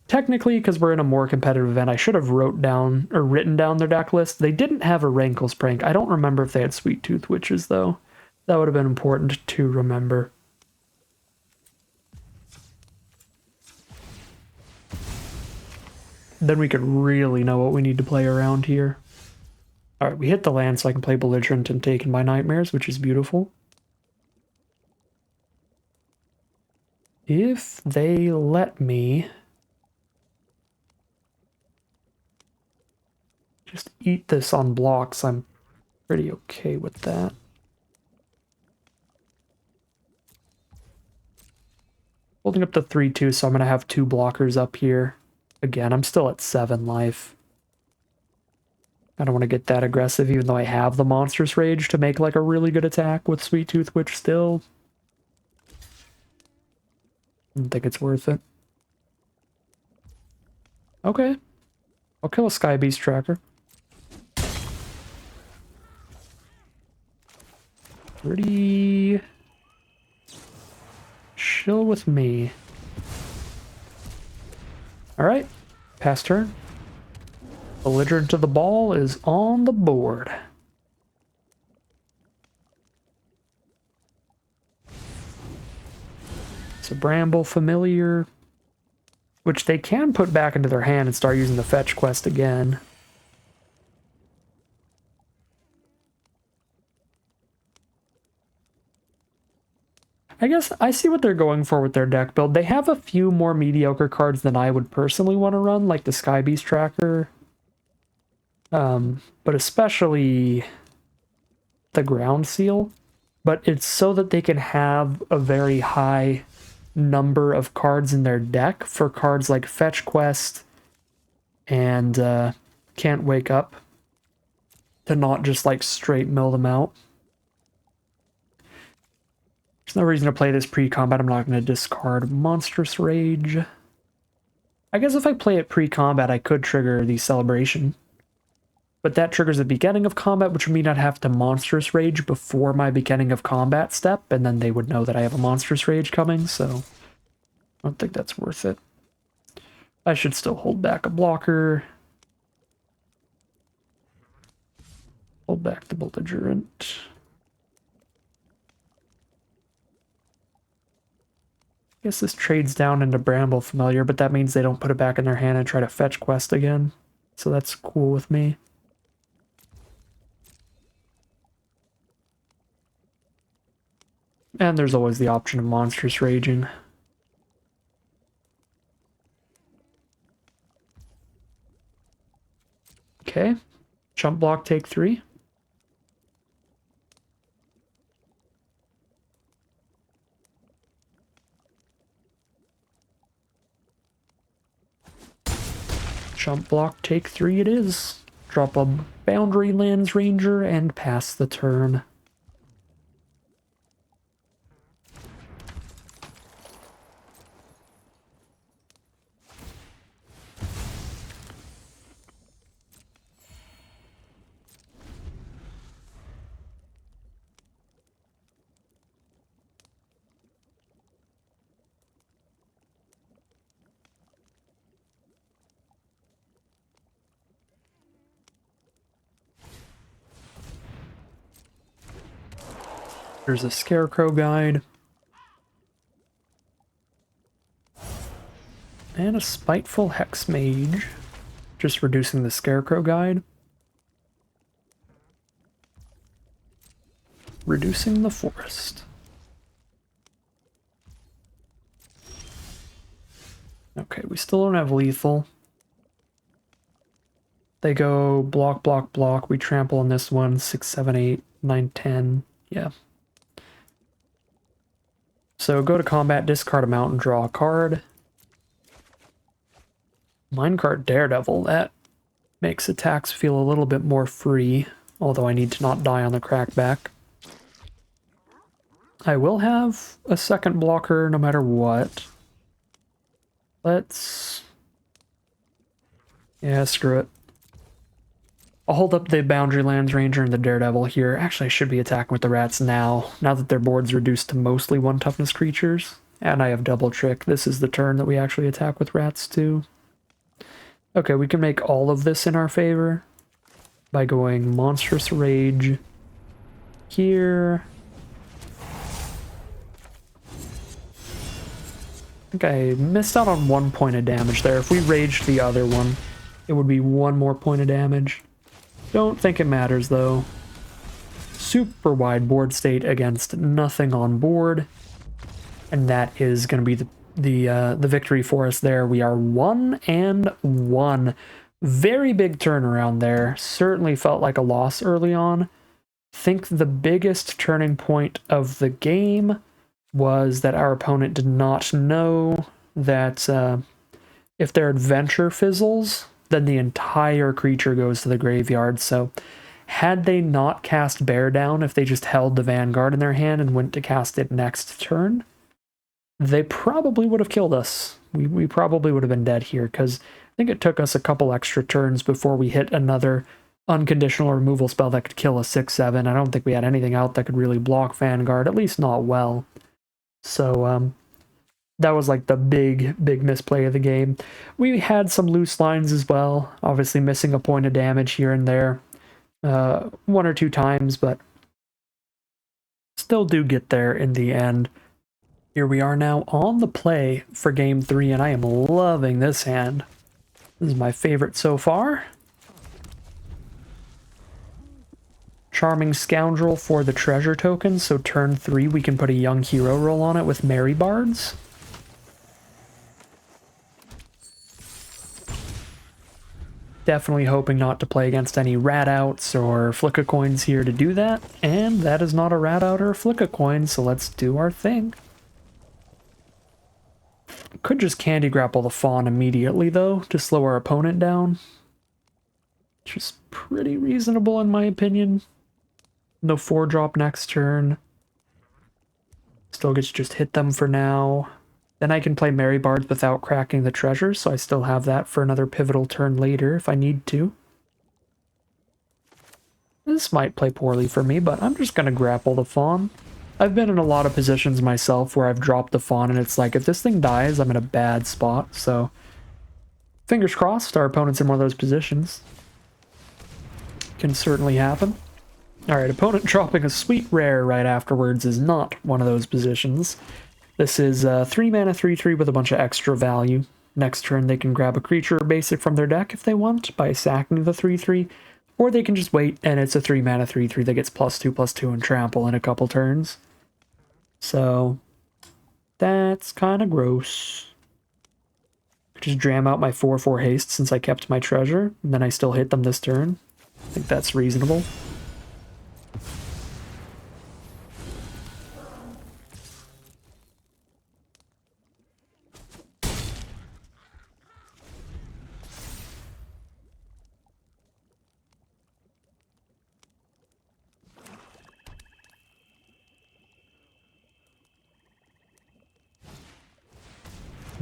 Technically, because we're in a more competitive event, I should have written down their deck list. They didn't have a Rankles Prank. I don't remember if they had Sweet Tooth Witches, though. That would have been important to remember. Then we could really know what we need to play around here. Alright, we hit the land so I can play Belligerent and Taken by Nightmares, which is beautiful. If they let me just eat this on blocks, I'm pretty okay with that. Holding up the 3/2, so I'm going to have 2 blockers up here. Again, I'm still at 7 life. I don't want to get that aggressive, even though I have the Monstrous Rage to make like a really good attack with Sweet Tooth Witch still. I don't think it's worth it. Okay. I'll kill a Sky Beast Tracker. Pretty chill with me. Alright, pass turn. Belligerent to the ball is on the board. It's a Bramble Familiar, which they can put back into their hand and start using the fetch quest again. I guess I see what they're going for with their deck build. They have a few more mediocre cards than I would personally want to run, like the Sky Beast Tracker. But especially the Ground Seal. But it's so that they can have a very high number of cards in their deck for cards like Fetch Quest and Can't Wake Up, to not just like straight mill them out. There's no reason to play this pre-combat. I'm not going to discard Monstrous Rage. I guess if I play it pre-combat, I could trigger the Celebration. But that triggers the beginning of combat, which would mean I'd have to Monstrous Rage before my beginning of combat step, and then they would know that I have a Monstrous Rage coming, so I don't think that's worth it. I should still hold back a blocker. Hold back the Belligerent. I guess this trades down into Bramble Familiar, but that means they don't put it back in their hand and try to fetch quest again. So that's cool with me. And there's always the option of Monstrous Raging. Okay. Jump block, take 3. Jump block, take 3 it is. Drop a Boundary Lands Ranger and pass the turn. There's a Scarecrow Guide. And a Spiteful Hex Mage. Just reducing the Scarecrow Guide. Reducing the Forest. Okay, we still don't have lethal. They go block, block, block. We trample on this one. 6, 7, 8, 9, 10. Yeah. So go to combat, discard a mountain, draw a card. Minecart Daredevil, that makes attacks feel a little bit more free, although I need to not die on the crackback. I will have a second blocker no matter what. Let's Yeah, screw it. I'll hold up the Boundary Lands Ranger and the Daredevil here. Actually, I should be attacking with the rats now that their board's reduced to mostly 1 toughness creatures. And I have Double Trick. This is the turn that we actually attack with rats too. Okay, we can make all of this in our favor by going Monstrous Rage here. I think I missed out on 1 point of damage there. If we raged the other one, it would be 1 more point of damage. Don't think it matters though. Super wide board state against nothing on board. And that is going to be the victory for us there. We are 1-1. Very big turnaround there. Certainly felt like a loss early on. Think the biggest turning point of the game was that our opponent did not know that if their adventure fizzles, then the entire creature goes to the graveyard. So had they not cast Bear Down, if they just held the Vanguard in their hand and went to cast it next turn, they probably would have killed us. We probably would have been dead here, because I think it took us a couple extra turns before we hit another unconditional removal spell that could kill a 6/7. I don't think we had anything out that could really block Vanguard, at least not well. So that was like the big misplay of the game. We had some loose lines as well, obviously missing a point of damage here and there 1 or 2 times, but still do get there in the end. Here we are now on the play for game 3, and I am loving this hand. This is my favorite so far. Charming Scoundrel for the treasure token, so turn 3 we can put a young hero roll on it with Merry Bards. Definitely hoping not to play against any rat outs or flick a coins here to do that, and that is not a rat out or a flick a coin, so let's do our thing. Could just candy grapple the Fawn immediately though, to slow our opponent down. Which is pretty reasonable in my opinion. No 4-drop next turn. Still gets to just hit them for now. Then I can play Merry Bards without cracking the treasure, so I still have that for another pivotal turn later if I need to. This might play poorly for me, but I'm just going to grapple the Fawn. I've been in a lot of positions myself where I've dropped the Fawn and it's like, if this thing dies, I'm in a bad spot, so fingers crossed our opponent's in one of those positions. Can certainly happen. Alright, opponent dropping a sweet rare right afterwards is not one of those positions. This is 3 mana 3/3 with a bunch of extra value. Next turn they can grab a creature or basic from their deck if they want by sacking the 3/3, or they can just wait and it's a 3 mana 3/3 that gets +2/+2 and trample in a couple turns. So that's kind of gross. Just jam out my 4/4 haste since I kept my treasure, and then I still hit them this turn. I think that's reasonable.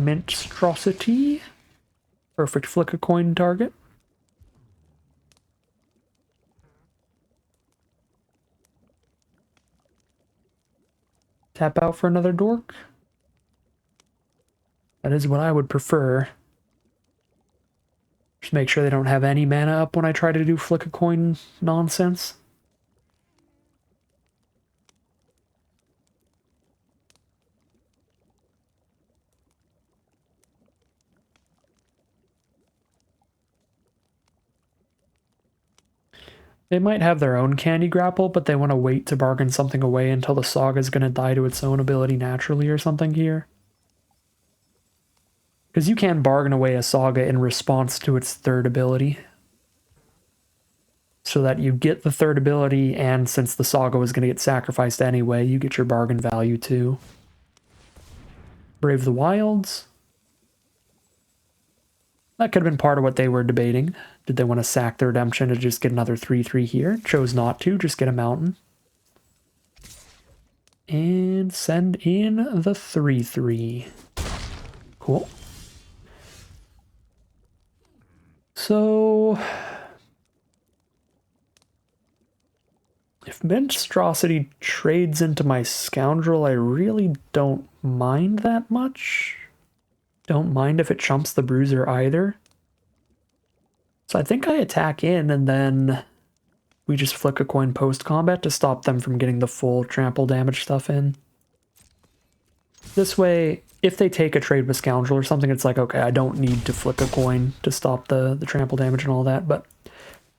Monstrosity. Perfect flick a coin target. Tap out for another dork. That is what I would prefer. Just make sure they don't have any mana up when I try to do flick a coin nonsense. They might have their own candy grapple, but they want to wait to bargain something away until the Saga is going to die to its own ability naturally or something here. Because you can bargain away a Saga in response to its 3rd ability. So that you get the 3rd ability, and since the Saga was going to get sacrificed anyway, you get your bargain value too. Brave the Wilds. That could have been part of what they were debating. Did they want to sack the Redemption to just get another 3/3 here? Chose not to, just get a mountain. And send in the 3/3. Cool. So if Monstrosity trades into my Scoundrel, I really don't mind that much. Don't mind if it chumps the Bruiser either. So I think I attack in and then we just flick a coin post-combat to stop them from getting the full trample damage stuff in. This way, if they take a trade with Scoundrel or something, it's like, okay, I don't need to flick a coin to stop the trample damage and all that, but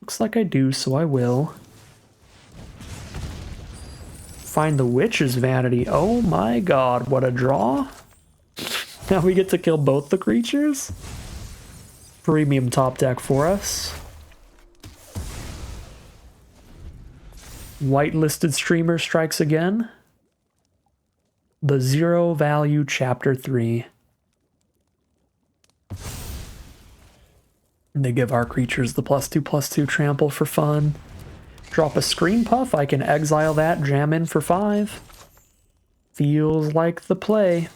looks like I do, so I will. Find the Witch's Vanity. Oh my god, what a draw. Now we get to kill both the creatures. Premium top deck for us. Whitelisted Streamer strikes again. The Zero Value Chapter 3. They give our creatures the +2/+2 trample for fun. Drop a Screen Puff, I can exile that, jam in for 5. Feels like the play.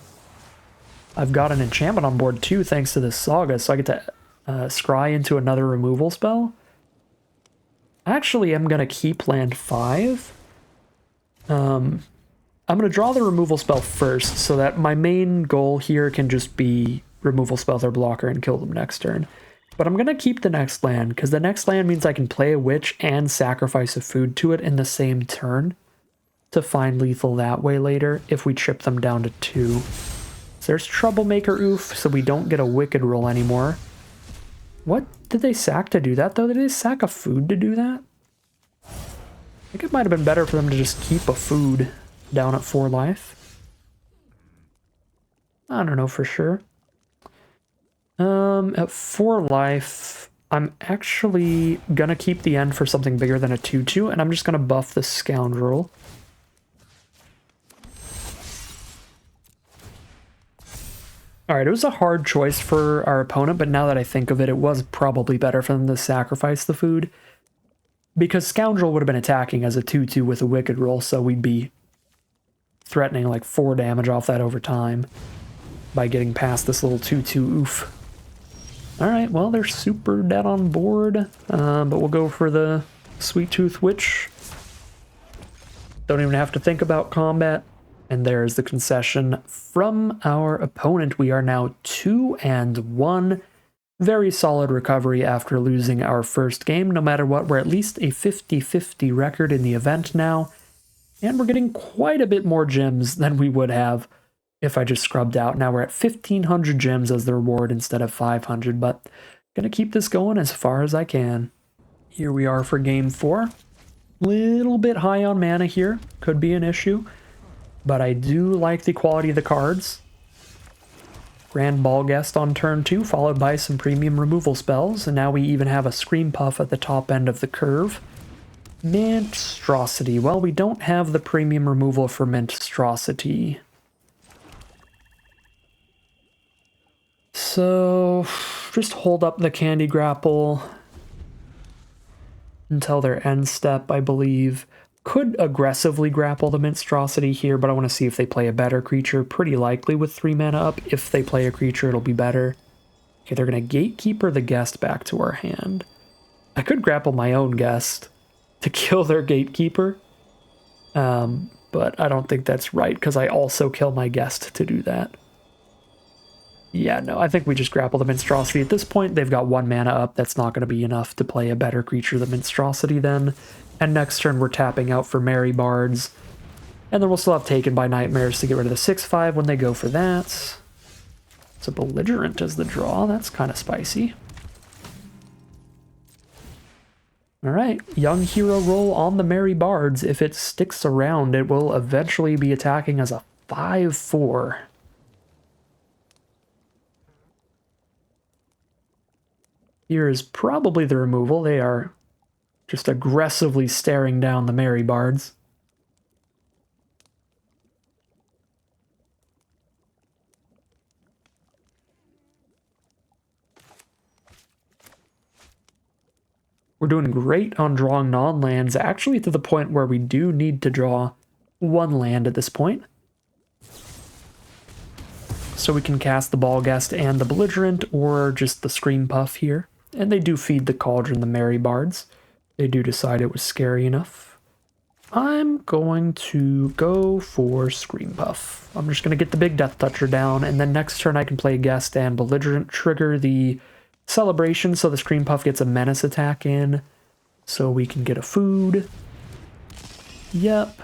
I've got an enchantment on board too thanks to this Saga, so I get to scry into another removal spell. Actually, I'm going to keep land 5. I'm going to draw the removal spell first so that my main goal here can just be removal spell their blocker and kill them next turn. But I'm going to keep the next land, because the next land means I can play a Witch and sacrifice a food to it in the same turn to find lethal that way later if we chip them down to 2. So there's Troublemaker Oof, so we don't get a Wicked roll anymore. What did they sack to do that, though? Did they sack a food to do that? I think it might have been better for them to just keep a food down at 4 life. I don't know for sure. At 4 life, I'm actually gonna keep the end for something bigger than a 2/2, and I'm just gonna buff the Scoundrel. Alright, it was a hard choice for our opponent, but now that I think of it, it was probably better for them to sacrifice the food. Because Scoundrel would have been attacking as a 2/2 with a Wicked roll, so we'd be threatening like 4 damage off that over time by getting past this little 2/2 oof. Alright, well, they're super dead on board, but we'll go for the Sweet Tooth Witch. Don't even have to think about combat. And there's the concession from our opponent. We are now 2-1. Very solid recovery after losing our first game. No matter what, we're at least a 50-50 record in the event now. And we're getting quite a bit more gems than we would have if I just scrubbed out. Now we're at 1,500 gems as the reward instead of 500, but gonna keep this going as far as I can. Here we are for game 4. Little bit high on mana here. Could be an issue. But I do like the quality of the cards. Grand Ball Guest on turn 2, followed by some premium removal spells, and now we even have a Scream Puff at the top end of the curve. Monstrosity. Well, we don't have the premium removal for Monstrosity. So, just hold up the Candy Grapple until their end step, I believe. Could aggressively grapple the Monstrosity here, but I want to see if they play a better creature. Pretty likely with 3 mana up. If they play a creature, it'll be better. Okay, they're going to Gatekeeper the Guest back to our hand. I could grapple my own Guest to kill their Gatekeeper, but I don't think that's right, because I also kill my Guest to do that. Yeah, no, I think we just grapple the Monstrosity. At this point, they've got 1 mana up. That's not going to be enough to play a better creature than Monstrosity then. And next turn, we're tapping out for Merry Bards. And then we'll still have Taken by Nightmares to get rid of the 6/5 when they go for that. It's a Belligerent as the draw. That's kind of spicy. Alright, Young Hero roll on the Merry Bards. If it sticks around, it will eventually be attacking as a 5/4. Here is probably the removal. They are just aggressively staring down the Merry Bards. We're doing great on drawing non-lands, actually to the point where we do need to draw 1 land at this point. So we can cast the Ball Guest and the Belligerent, or just the Scream Puff here. And they do feed the Cauldron the Merry Bards. They do decide it was scary enough. I'm going to go for Scream Puff. I'm just going to get the big Death Toucher down, and then next turn I can play Guest and Belligerent, trigger the Celebration so the Scream Puff gets a Menace attack in, so we can get a food. Yep.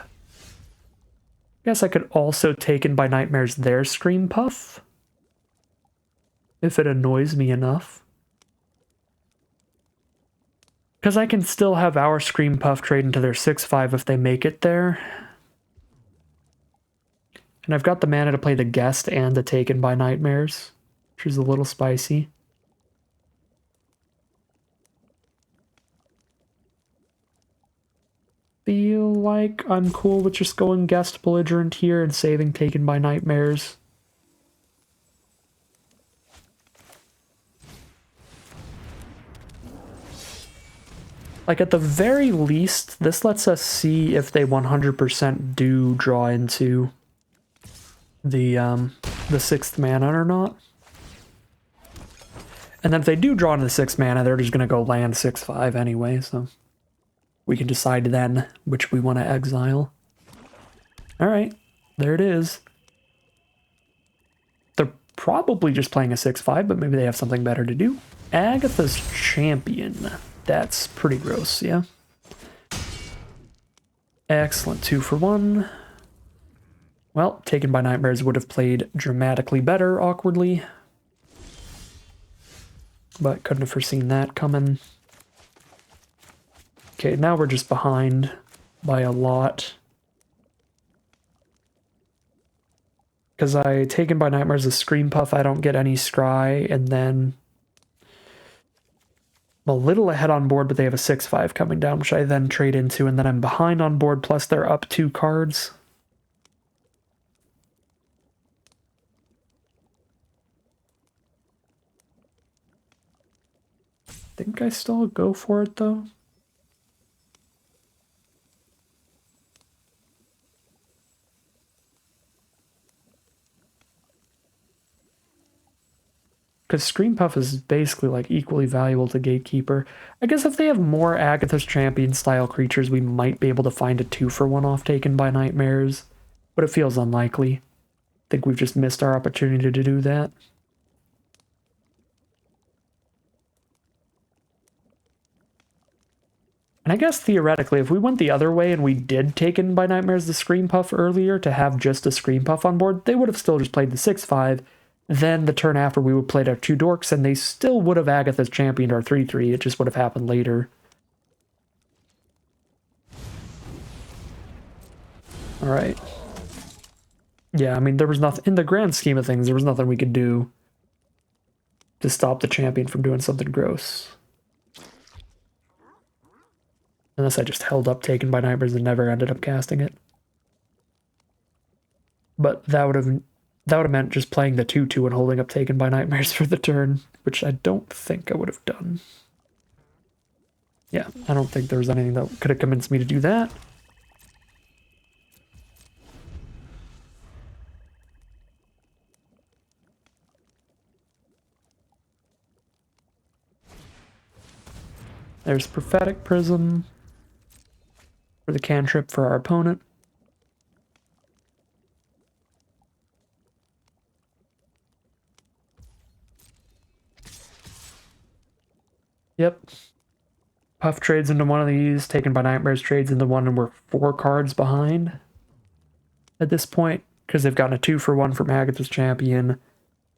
Guess I could also Taken by Nightmares their Scream Puff, if it annoys me enough. Because I can still have our Scream Puff trade into their 6/5 if they make it there. And I've got the mana to play the Guest and the Taken by Nightmares, which is a little spicy. Feel like I'm cool with just going Guest Belligerent here and saving Taken by Nightmares. Like, at the very least, this lets us see if they 100% do draw into the 6th mana or not. And then if they do draw into the 6th mana, they're just going to go land 6/5 anyway, so we can decide then which we want to exile. Alright, there it is. They're probably just playing a 6/5, but maybe they have something better to do. Agatha's Champion. That's pretty gross, yeah. Excellent, 2 for 1. Well, Taken by Nightmares would have played dramatically better, awkwardly. But couldn't have foreseen that coming. Okay, now we're just behind by a lot. Because I Taken by Nightmares a Scream Puff, I don't get any Scry, and then I'm a little ahead on board, but they have a 6/5 coming down, which I then trade into, and then I'm behind on board, plus they're up 2 cards. I think I still go for it, though. Because Scream Puff is basically like equally valuable to Gatekeeper. I guess if they have more Agatha's Champion style creatures, we might be able to find a 2 for 1 off Taken by Nightmares, but it feels unlikely. I think we've just missed our opportunity to do that. And I guess theoretically, if we went the other way and we did Taken by Nightmares the Scream Puff earlier to have just a Scream Puff on board, they would have still just played the 6/5. Then the turn after we would play our 2 Dorks, and they still would have Agatha's championed our 3/3. It just would have happened later. Alright. Yeah, I mean, there was nothing, in the grand scheme of things, there was nothing we could do to stop the champion from doing something gross. Unless I just held up Taken by Nightmares and never ended up casting it. But that would have meant just playing the 2/2 and holding up Taken by Nightmares for the turn, which I don't think I would have done. Yeah, I don't think there was anything that could have convinced me to do that. There's Prophetic Prism for the cantrip for our opponent. Yep. Puff trades into one of these, Taken by Nightmares trades into one, and we're 4 cards behind at this point, because they've gotten a 2 for 1 from Agatha's Champion,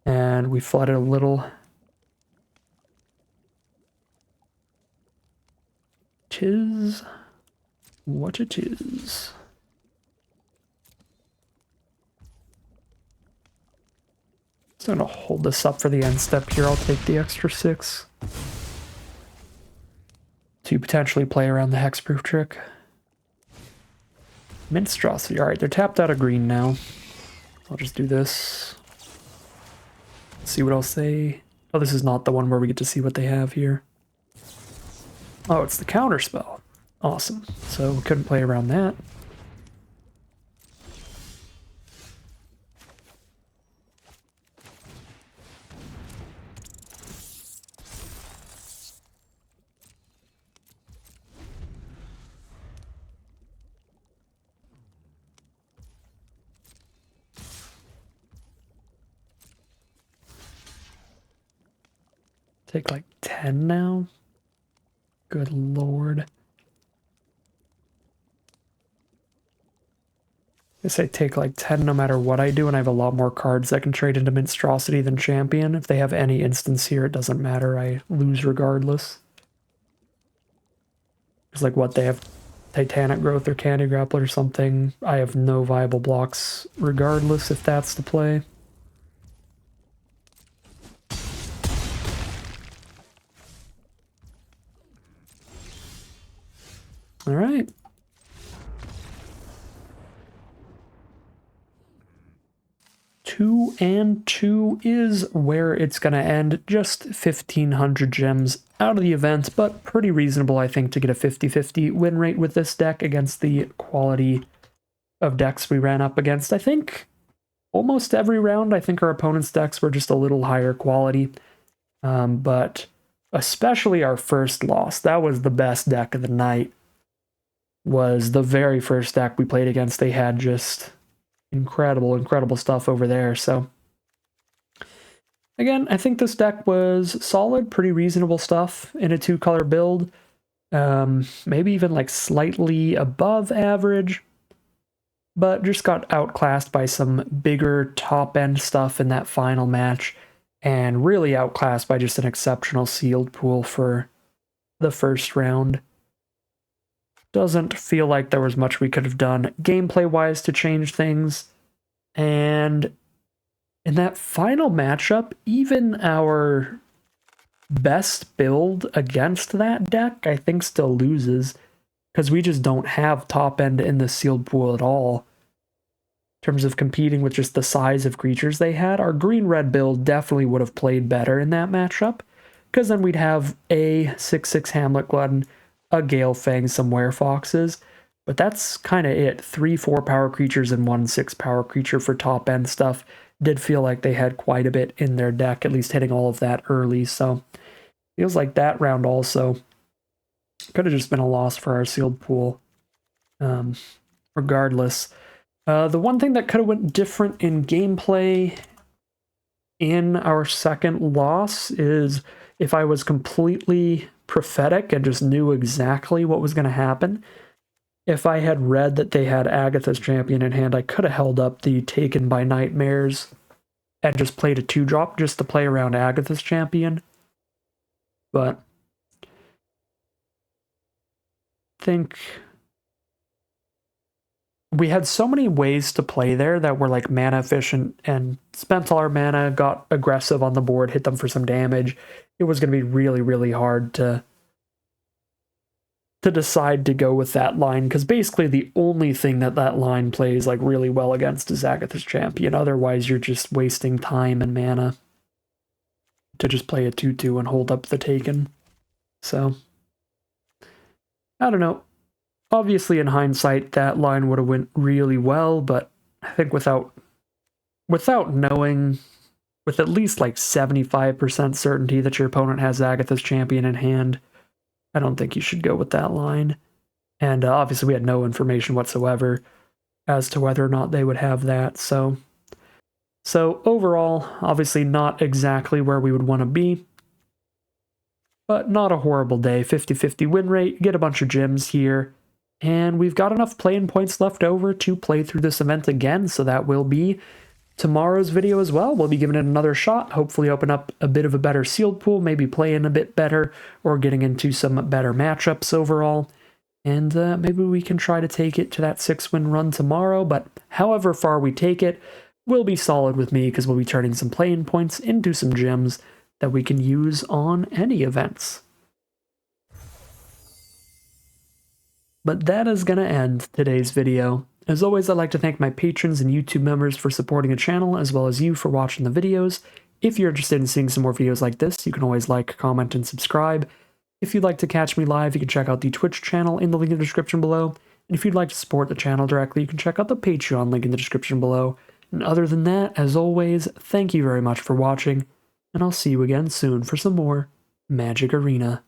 and we flooded a little. Tis what it is. So I'm gonna hold this up for the end step here. I'll take the extra 6 to potentially play around the hexproof trick. Minstrosity. Alright, they're tapped out of green now. I'll just do this. See what else they... Oh, this is not the one where we get to see what they have here. Oh, it's the counter spell. Awesome. So we couldn't play around that. Take like 10 now? Good lord. I guess I take like 10 no matter what I do, and I have a lot more cards that can trade into Monstrosity than Champion. If they have any instance here, it doesn't matter. I lose regardless. It's like what they have, Titanic Growth or Candy Grappler or something. I have no viable blocks regardless if that's the play. All right. 2 and 2 is where it's going to end. Just 1,500 gems out of the event, but pretty reasonable, I think, to get a 50-50 win rate with this deck against the quality of decks we ran up against. I think almost every round, I think our opponent's decks were just a little higher quality, but especially our first loss. That was the best deck of the night. Was the very first deck we played against. They had just incredible stuff over there. So again, I think this deck was solid, pretty reasonable stuff in a 2-color build. Maybe even like slightly above average, but just got outclassed by some bigger top-end stuff in that final match, and really outclassed by just an exceptional sealed pool for the first round. Doesn't feel like there was much we could have done gameplay-wise to change things. And in that final matchup, even our best build against that deck, I think, still loses, because we just don't have top end in the sealed pool at all. In terms of competing with just the size of creatures they had, our green-red build definitely would have played better in that matchup, because then we'd have a 6/6 Hamlet Glutton, a Gale Fang, some Werefoxes, but that's kind of it. 3/4 power creatures and 1 6 power creature for top end stuff. Did feel like they had quite a bit in their deck, at least hitting all of that early, so feels like that round also could have just been a loss for our sealed pool. Regardless, the one thing that could have went different in gameplay in our second loss is if I was completely prophetic and just knew exactly what was going to happen. If I had read that they had Agatha's Champion in hand, I could have held up the Taken by Nightmares and just played a 2-drop just to play around Agatha's Champion. But I think we had so many ways to play there that were like mana efficient and spent all our mana, got aggressive on the board, hit them for some damage. It was going to be really hard to decide to go with that line, because basically the only thing that line plays like really well against is Agatha's Champion. Otherwise, you're just wasting time and mana to just play a 2/2 and hold up the Taken. So, I don't know. Obviously, in hindsight, that line would have went really well, but I think without knowing, with at least like 75% certainty that your opponent has Agatha's Champion in hand, I don't think you should go with that line. And obviously, we had no information whatsoever as to whether or not they would have that. So overall, obviously not exactly where we would want to be, but not a horrible day. 50-50 win rate, get a bunch of gems here, and we've got enough play-in points left over to play through this event again, so that will be tomorrow's video as well. We'll be giving it another shot, hopefully open up a bit of a better sealed pool, maybe playing a bit better, or getting into some better matchups overall. And maybe we can try to take it to that 6-win run tomorrow, but however far we take it will be solid with me, because we'll be turning some play-in points into some gems that we can use on any events. But that is going to end today's video. As always, I'd like to thank my patrons and YouTube members for supporting the channel, as well as you for watching the videos. If you're interested in seeing some more videos like this, you can always like, comment, and subscribe. If you'd like to catch me live, you can check out the Twitch channel in the link in the description below. And if you'd like to support the channel directly, you can check out the Patreon link in the description below. And other than that, as always, thank you very much for watching, and I'll see you again soon for some more Magic Arena.